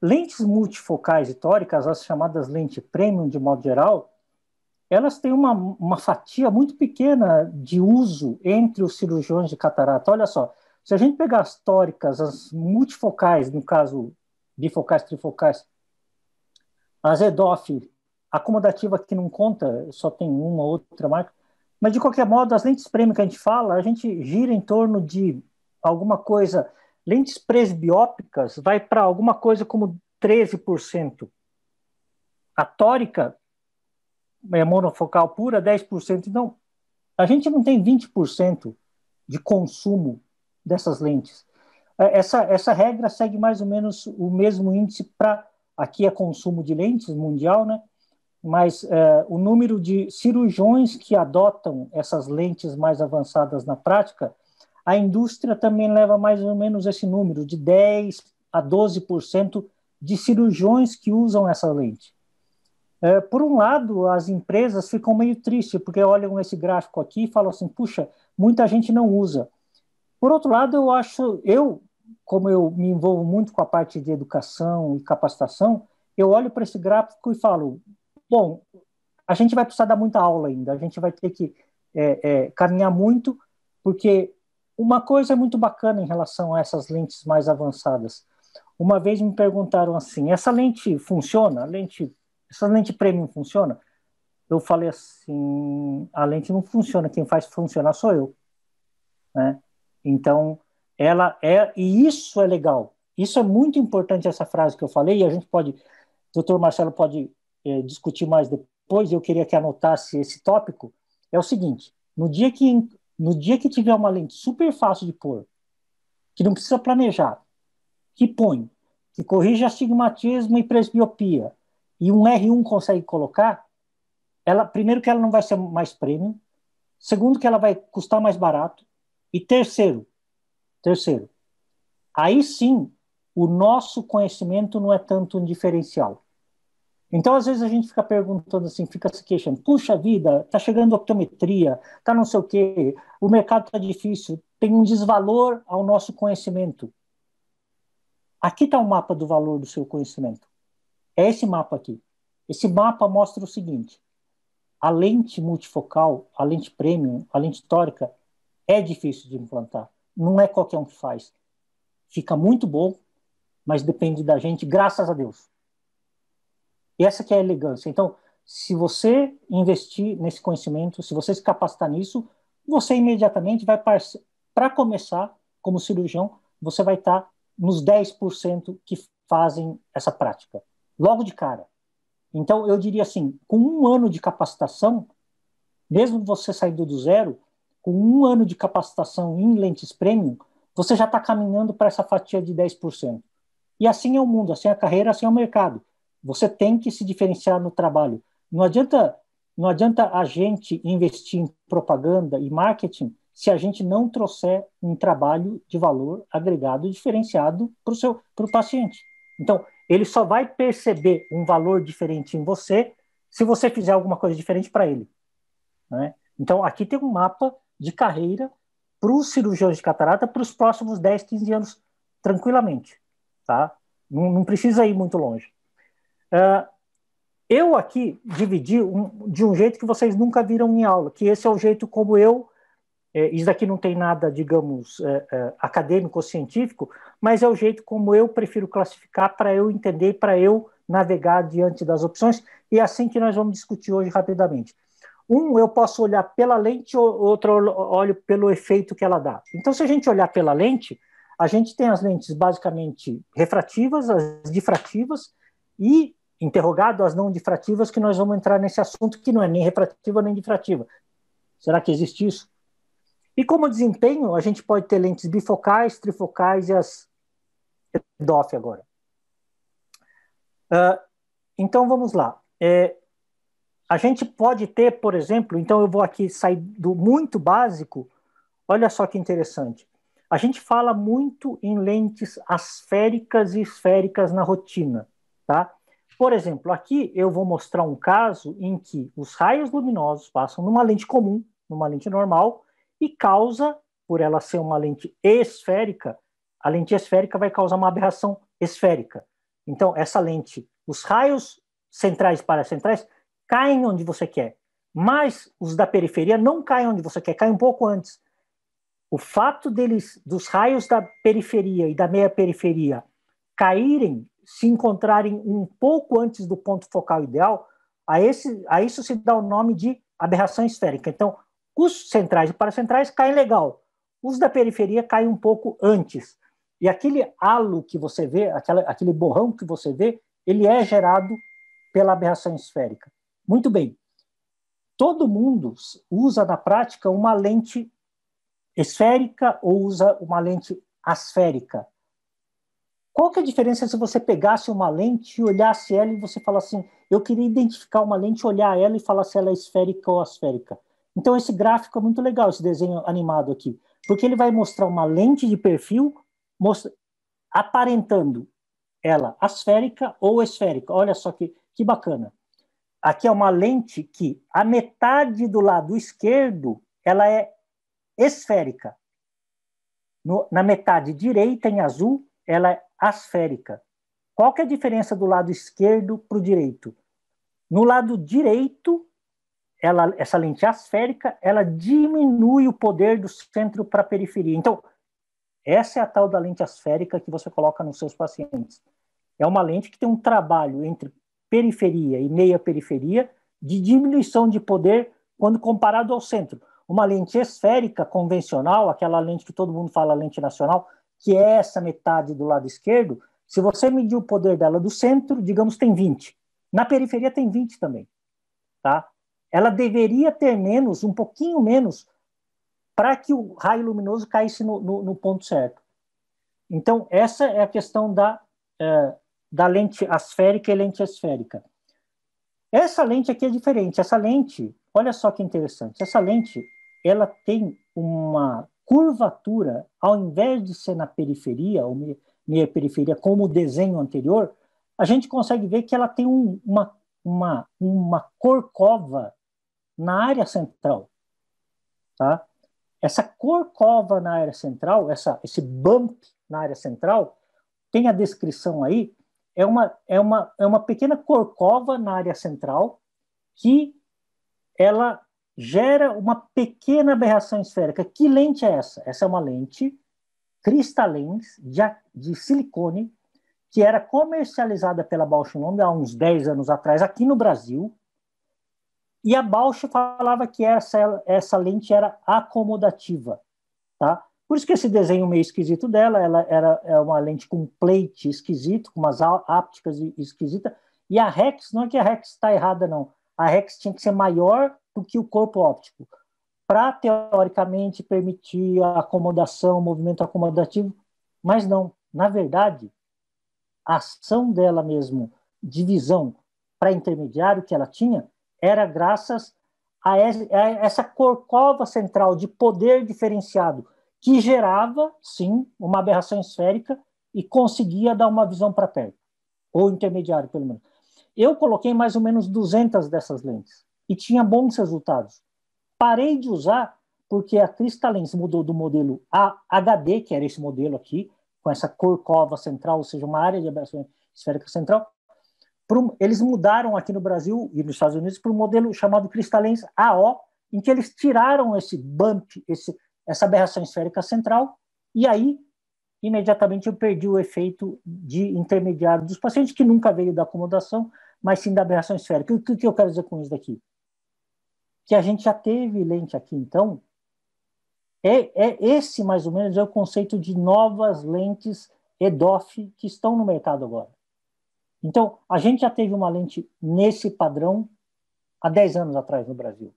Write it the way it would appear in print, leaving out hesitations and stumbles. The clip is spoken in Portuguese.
Lentes multifocais e tóricas, as chamadas lentes premium de modo geral, elas têm uma fatia muito pequena de uso entre os cirurgiões de catarata. Olha só, se a gente pegar as tóricas, as multifocais, no caso bifocais, trifocais, as EDOF, acomodativa que não conta, só tem uma ou outra marca, mas de qualquer modo, as lentes premium que a gente fala, a gente gira em torno de alguma coisa, lentes presbiópicas vai para alguma coisa como 13%. A tórica monofocal pura, 10%. Então, a gente não tem 20% de consumo dessas lentes. Essa regra segue mais ou menos o mesmo índice para, aqui é consumo de lentes mundial, né? Mas o número de cirurgiões que adotam essas lentes mais avançadas na prática, a indústria também leva mais ou menos esse número, de 10 a 12% de cirurgiões que usam essa lente. Por um lado, as empresas ficam meio tristes, porque olham esse gráfico aqui e falam assim, puxa, muita gente não usa. Por outro lado, como eu me envolvo muito com a parte de educação e capacitação, eu olho para esse gráfico e falo, bom, a gente vai precisar dar muita aula ainda, a gente vai ter que caminhar muito, porque uma coisa é muito bacana em relação a essas lentes mais avançadas. Uma vez me perguntaram assim, essa lente funciona? Essa lente premium funciona? Eu falei assim, a lente não funciona, quem faz funcionar sou eu, né? Então, e isso é legal. Isso é muito importante, essa frase que eu falei, e a gente pode, doutor Marcelo pode discutir mais depois, eu queria que anotasse esse tópico, é o seguinte, no dia que tiver uma lente super fácil de pôr, que não precisa planejar, que põe, que corrige astigmatismo e presbiopia, e um R1 consegue colocar, primeiro que ela não vai ser mais premium, segundo que ela vai custar mais barato, e terceiro, aí sim, o nosso conhecimento não é tanto um diferencial. Então, às vezes, a gente fica perguntando assim, fica se queixando, puxa vida, está chegando optometria, está não sei o quê, o mercado está difícil, tem um desvalor ao nosso conhecimento. Aqui está o mapa do valor do seu conhecimento. É esse mapa aqui. Esse mapa mostra o seguinte, a lente multifocal, a lente premium, a lente tórica, é difícil de implantar. Não é qualquer um que faz. Fica muito bom, mas depende da gente, graças a Deus. E essa que é a elegância. Então, se você investir nesse conhecimento, se você se capacitar nisso, você imediatamente vai, para começar, como cirurgião, você vai estar nos 10% que fazem essa prática, logo de cara. Então, eu diria assim, com um ano de capacitação, mesmo você saindo do zero, com um ano de capacitação em lentes premium, você já está caminhando para essa fatia de 10%. E assim é o mundo, assim é a carreira, assim é o mercado. Você tem que se diferenciar no trabalho. Não adianta a gente investir em propaganda e marketing se a gente não trouxer um trabalho de valor agregado diferenciado para o paciente. Então, ele só vai perceber um valor diferente em você se você fizer alguma coisa diferente para ele, né? Então, aqui tem um mapa de carreira para os cirurgiões de catarata para os próximos 10, 15 anos, tranquilamente. Tá? Não precisa ir muito longe. Eu aqui dividi de um jeito que vocês nunca viram em aula, que esse é o jeito como isso daqui não tem nada, digamos, acadêmico ou científico, mas é o jeito como eu prefiro classificar para eu entender, para eu navegar diante das opções, e é assim que nós vamos discutir hoje rapidamente. Eu posso olhar pela lente, outro olho pelo efeito que ela dá. Então, se a gente olhar pela lente, a gente tem as lentes basicamente refrativas, as difrativas e, interrogado, as não difrativas, que nós vamos entrar nesse assunto que não é nem refrativa nem difrativa. Será que existe isso? E como desempenho, a gente pode ter lentes bifocais, trifocais e as EDOF agora. Então, vamos lá. A gente pode ter, por exemplo, então eu vou aqui sair do muito básico, olha só que interessante. A gente fala muito em lentes asféricas e esféricas na rotina, tá? Por exemplo, aqui eu vou mostrar um caso em que os raios luminosos passam numa lente comum, numa lente normal, e causa, por ela ser uma lente esférica, a lente esférica vai causar uma aberração esférica. Então, essa lente, os raios centrais e paracentrais caem onde você quer, mas os da periferia não caem onde você quer, caem um pouco antes. O fato dos raios da periferia e da meia periferia caírem, se encontrarem um pouco antes do ponto focal ideal, a isso se dá o nome de aberração esférica. Então, os centrais e paracentrais caem legal, os da periferia caem um pouco antes. E aquele halo que você vê, aquele borrão que você vê, ele é gerado pela aberração esférica. Muito bem. Todo mundo usa na prática uma lente esférica ou usa uma lente asférica. Qual que é a diferença se você pegasse uma lente e olhasse ela e você falasse assim, eu queria identificar uma lente, olhar ela e falar se ela é esférica ou asférica? Então esse gráfico é muito legal, esse desenho animado aqui, porque ele vai mostrar uma lente de perfil aparentando ela asférica ou esférica. Olha só que bacana. Aqui é uma lente que a metade do lado esquerdo ela é esférica. Na metade direita, em azul, ela é asférica. Qual que é a diferença do lado esquerdo para o direito? No lado direito, essa lente asférica, ela diminui o poder do centro para a periferia. Então, essa é a tal da lente asférica que você coloca nos seus pacientes. É uma lente que tem um trabalho entre periferia e meia periferia de diminuição de poder quando comparado ao centro. Uma lente esférica convencional, aquela lente que todo mundo fala, lente nacional, que é essa metade do lado esquerdo, se você medir o poder dela do centro, digamos, tem 20. Na periferia tem 20 também. Tá? Ela deveria ter menos, um pouquinho menos, para que o raio luminoso caísse no ponto certo. Então, essa é a questão da lente asférica e lente esférica. Essa lente aqui é diferente. Essa lente, olha só que interessante. Essa lente, ela tem uma curvatura, ao invés de ser na periferia, ou meia periferia, como o desenho anterior, a gente consegue ver que ela tem uma corcova na área central. Tá? Essa corcova na área central, esse bump na área central, tem a descrição aí, é uma pequena corcova na área central que ela gera uma pequena aberração esférica. Que lente é essa? Essa é uma lente Cristalens de silicone que era comercializada pela Bausch Lomb há uns 10 anos atrás aqui no Brasil. E a Bausch falava que essa lente era acomodativa. Tá? Por isso que esse desenho meio esquisito dela, ela é uma lente com plate esquisito, com umas ápticas esquisitas, e a Rex, não é que a Rex está errada, não. A Rex tinha que ser maior do que o corpo óptico, para, teoricamente, permitir a acomodação, o movimento acomodativo, mas não. Na verdade, a ação dela mesmo, de visão para intermediário que ela tinha, era graças a essa corcova central de poder diferenciado, que gerava, sim, uma aberração esférica e conseguia dar uma visão para perto, ou intermediário, pelo menos. Eu coloquei mais ou menos 200 dessas lentes e tinha bons resultados. Parei de usar porque a Cristalens mudou do modelo HD, que era esse modelo aqui, com essa corcova central, ou seja, uma área de aberração esférica central. Eles mudaram aqui no Brasil e nos Estados Unidos para um modelo chamado Cristalens AO, em que eles tiraram esse bump, essa aberração esférica central, e aí, imediatamente, eu perdi o efeito de intermediário dos pacientes, que nunca veio da acomodação, mas sim da aberração esférica. O que eu quero dizer com isso daqui? Que a gente já teve lente aqui, então, esse, mais ou menos, é o conceito de novas lentes EDOF que estão no mercado agora. Então, a gente já teve uma lente nesse padrão há 10 anos atrás no Brasil.